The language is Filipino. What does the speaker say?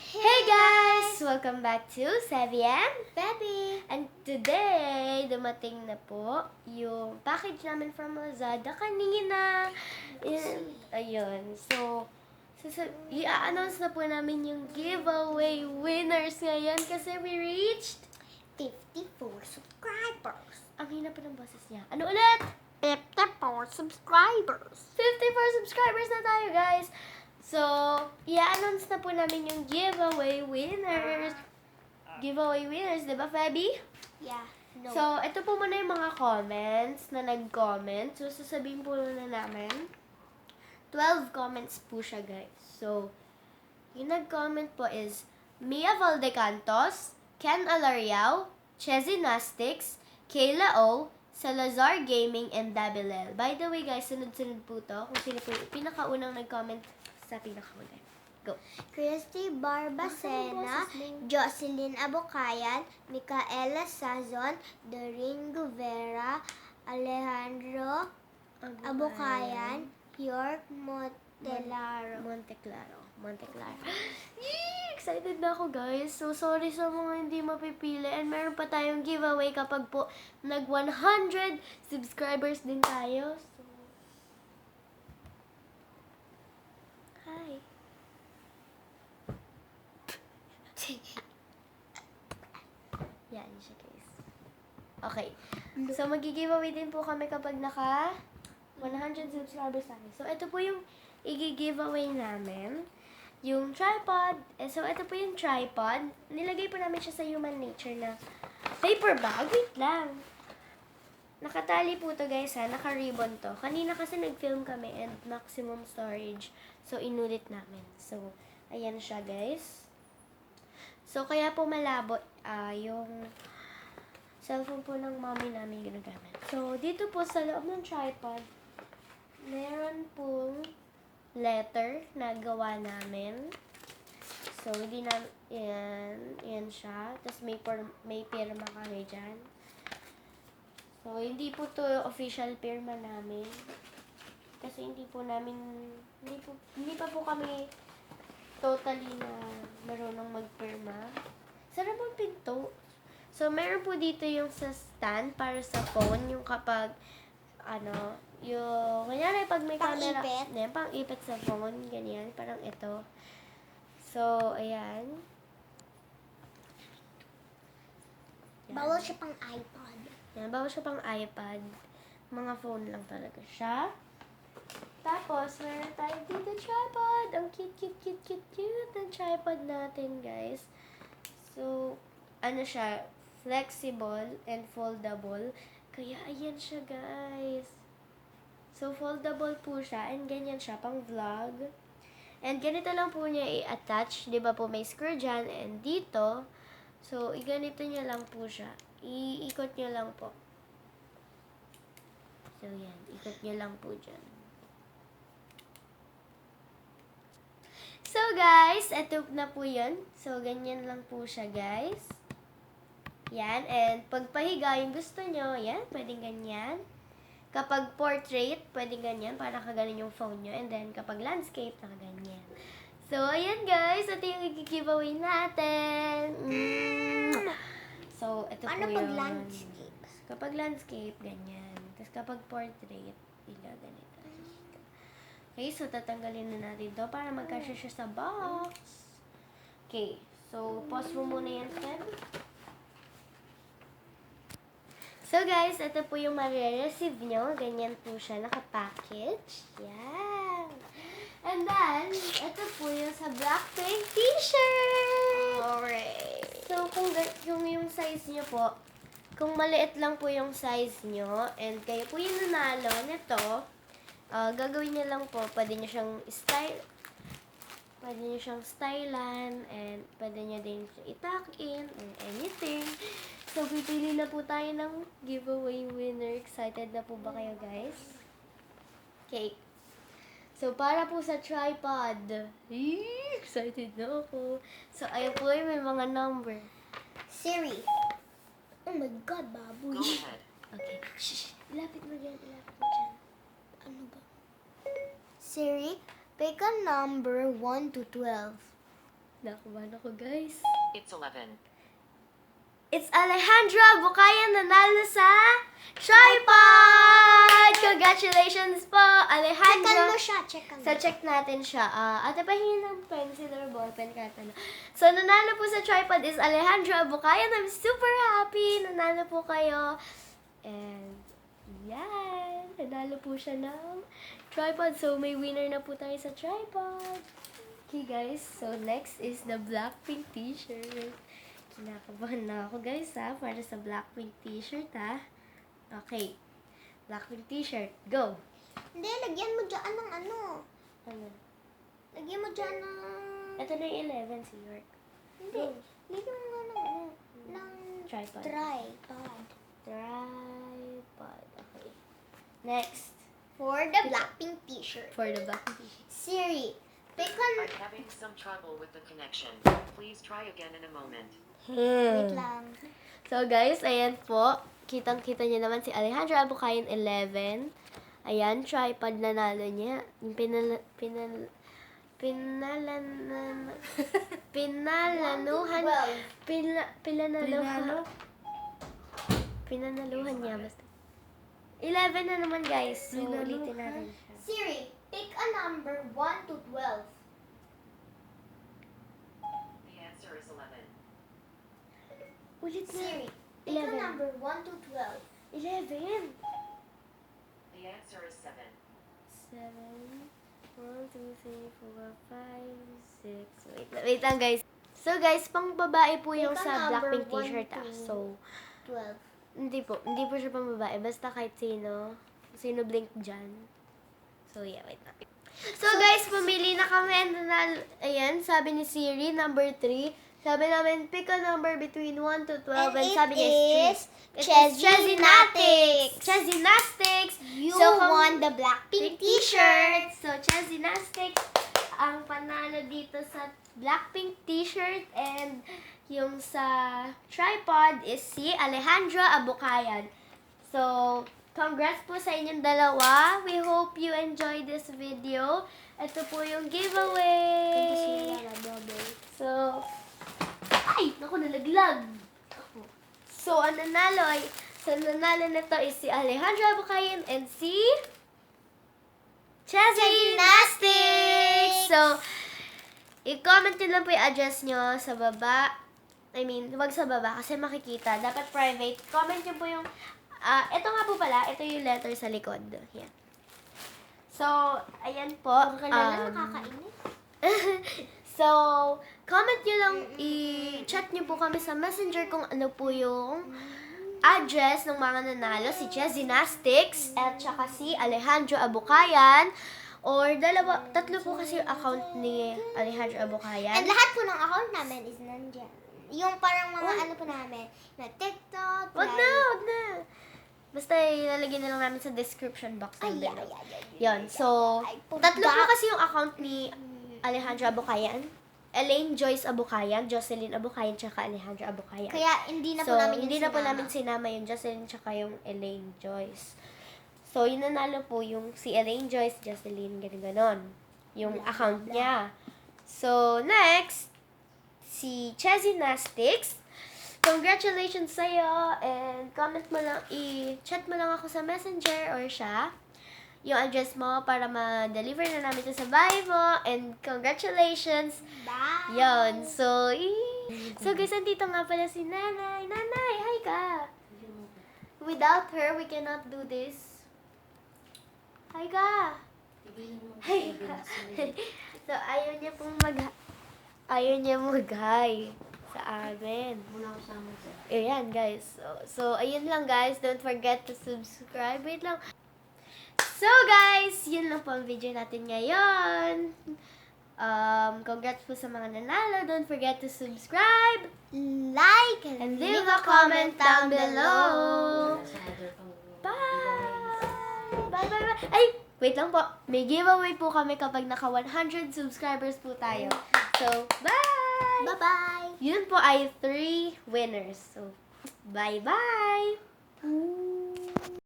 Hey guys! Welcome back to Sevi and Baby! And today, dumating na po yung package namin from Lazada kanina. Ayun. So, i-announce na po namin yung giveaway winners ngayon kasi we reached 54 subscribers. ang hina pa ng boses niya. Ano ulit? 54 subscribers. 54 subscribers na tayo, guys! So, i-announce na po namin yung giveaway winners. Giveaway winners, di ba, Fabi? Yeah. No. So, ito po muna yung mga comments na nag-comment. So, sasabihin po na namin. 12 comments po siya, guys. So, yung nag-comment po is Mia Valdecantos, Ken Alariao, Chezzy Nastics, Kayla O, Salazar Gaming, and Dabilel. By the way, guys, sunod-sunod po to. Kung sino po yung pinakaunang nag-comment sa pinakahuli. Go. Christy Barbacena, Jocelyn Abocayan, Micaela Sazon, Doreen Guvera, Alejandro Abocayan, York Monteclaro. Monteclaro. Yee! Excited na ako, guys. So, sorry sa mga hindi mapipili. And meron pa tayong giveaway kapag po nag 100 subscribers din tayo. So, hi. Yan siya, guys. Okay. So, mag-giveaway din po kami kapag naka 100 subscribers tayo. So, ito po yung i-giveaway namin. Yung tripod. So, ito po yung tripod. Nilagay po namin siya sa Human Nature na paper bag. Wait lang. Nakatali po to, guys, ha. Naka-ribbon to. Kanina kasi nag-film kami and maximum storage. So, inulit namin. So, ayan siya, guys. So, kaya po malabo yung cellphone po ng mommy namin ginagamit. So, dito po sa loob ng tripod, meron pong letter na gawa namin. So, hindi na, yan siya. Tapos may pirma kami dyan. So, hindi po to official pirma namin. Kasi hindi pa po kami totally na marunong magpirma. Sarap ang pinto. So, meron po dito yung sa stand para sa phone, yung kapag, yung, kunyari, pag may camera, pang-ipit sa phone, ganyan, parang ito. So, ayan. Bawal siya pang iPod. Yan, bawal siya pang iPad. Mga phone lang talaga siya. Tapos, meron tayo dito tripod. Ang cute ng tripod natin, guys. So, siya, flexible and foldable. Kaya, ayan siya, guys. So, foldable po siya. And ganyan siya, pang vlog. And ganito lang po niya i-attach. Di ba po may screw dyan. And dito, so, ganito niya lang po siya. Iikot niya lang po. So, yan. Ikot niya lang po dyan. So, guys, eto na po yun. So, ganyan lang po siya, guys. Yan. And pagpahiga, yung gusto nyo, yan, pwedeng ganyan. Kapag portrait, pwedeng ganyan, para nakaganon yung phone nyo. And then, kapag landscape, nakaganyan. So, ayan, guys. Ito yung i-giveaway natin. So, ito po Ano yun. pag landscape? Kapag landscape, ganyan. Tapos kapag portrait, ganito. Okay, so tatanggalin na natin to para magkasya siya sa box. Okay, so pause mo muna yan, Feb. So guys, ito po yung marireceive nyo. Ganyan po siya, nakapackage. Yan. And then, ito po yung sa Blackpink t-shirt. Alright. So, kung yung size nyo po, kung maliit lang po yung size nyo, and kayo po yung nanalo nito, gagawin nyo lang po, pwede nyo siyang stylan, and pwede nyo din i-tuck in, or anything. So, pipili na po tayo ng giveaway winner. Excited na po ba kayo, guys? Okay. So, para po sa tripod. Excited na ako. So, ayun po yung may mga number. Siri. Oh my God, baboy. Okay. Shh. Ilapit mo dyan. Ano ba? Siri, pick a number 1 to 12. Nakabahan ako, guys. It's 11. It's Alejandra Bukayan nanalo sa tripod! Congratulations po, Checkan Alejandra! mo siya, checkan mo. So, check natin siya. Ate, pahingin ng pencil or ballpen kahit ano. So, nanalo po sa tripod is Alejandra Bukayan. I'm super happy. Nanalo po kayo. And, yan. Nanalo po siya ng tripod. So, may winner na po tayo sa tripod. Okay, guys. So, next is the Blackpink t-shirt. Kinakabahan na ako, guys, para sa Blackpink t-shirt, Okay. Blackpink t-shirt. Go! Hindi, lagyan mo dyan ng ano. Ano? Lagyan mo dyan ng... Ito na yung 11, si York. Hindi. Lagyan mo nga ng ano. Ng Tripod. tripod. Tripod. Okay. Next. For the Blackpink t-shirt. For the Blackpink t-shirt. Siri, pick I'm on... having some trouble with the connection. Please try again in a moment. Wait lang. So, guys, ayan po. Kitang-kita niyo naman si Alejandra Abukayan 11. Ayan, tripod nanalo niya. Yung pinalanuhan niya basta. 11 na naman, guys. So, ulitin natin siya. Siri, pick a number 1 to 12. The answer is 11. Ulit na. Siri, pick a 11. number 1 to 12. 11. The answer is 7. 7. 1, 2, 3, 4, 5, 6. Wait lang, guys. So, guys, pang babae po yung Pick a sa number, Blackpink 1 t-shirt, to So, 12. hindi po siya pang babae. Basta kahit sino blink dyan. So, yeah, wait lang. So, guys, pumili na kami. And ayan, sabi ni Siri, number 3. Sabi namin, pick a number between 1 to 12. And sabi niya it is 3. Chesgymnastics. Chesgymnastics. You So, won the Blackpink t-shirt. So, Chesgymnastics ang panalo dito sa Blackpink t-shirt. And yung sa tripod is si Alejandra Abukayan. So, congrats po sa inyong dalawa. We hope you enjoyed this video. Ito po yung giveaway. So, ay! Naku, nalaglag. So, ang nanalo nito is si Alejandra Abukayan and si Chesgymnastics. So, i-comment nyo lang po yung address nyo sa baba. I mean, wag sa baba kasi makikita. Dapat private. Comment nyo po yung... ito nga po pala. Ito yung letter sa likod. Yan. So, ayan po. Nakakainis. So, comment nyo lang, i-chat nyo po kami sa messenger kung ano po yung address ng mga nanalo, si Chesgymnastics at saka si Alejandro Abukayan. Or tatlo po kasi yung account ni Alejandro Abukayan. And lahat po ng account namin is nandyan. Yung parang mga ano po namin, na TikTok, Wag na. Basta ilalagay na lang namin sa description box ng below. Yun, so, tatlo po kasi yung account ni Alejandro Abukayan. Elaine Joyce Abukayan, Jocelyn Abukayan, tsaka Alejandro Abukayan. Kaya hindi na po So, namin hindi yung na po sinama. namin sinama yung Jocelyn tsaka yung Elaine Joyce. So, yung nanalo po yung si Elaine Joyce, Jocelyn, ganon. Yung account niya. So, next, si Chesgymnastics. Congratulations sa'yo. And comment mo lang, i-chat mo lang ako sa messenger or siya. Yung address mo para ma-deliver na namin ito sa bahay mo. And congratulations. Bye! Yon. So, so guys, andito nga pala si Nanay. Nanay, hi ka. Without her, we cannot do this. Hi ka. Hi ka. So, ayaw niya mag-hi sa amin. Ayan, guys. So, ayun lang, guys. Don't forget to subscribe. Wait lang. So, guys, yun lang po ang video natin ngayon. Congrats po sa mga nanalo. Don't forget to subscribe Like and leave a comment down below. Bye! Bye! Ay! Wait lang po. May giveaway po kami kapag naka 100 subscribers po tayo. So, bye! Bye-bye! Yun po ay 3 winners. So, bye-bye!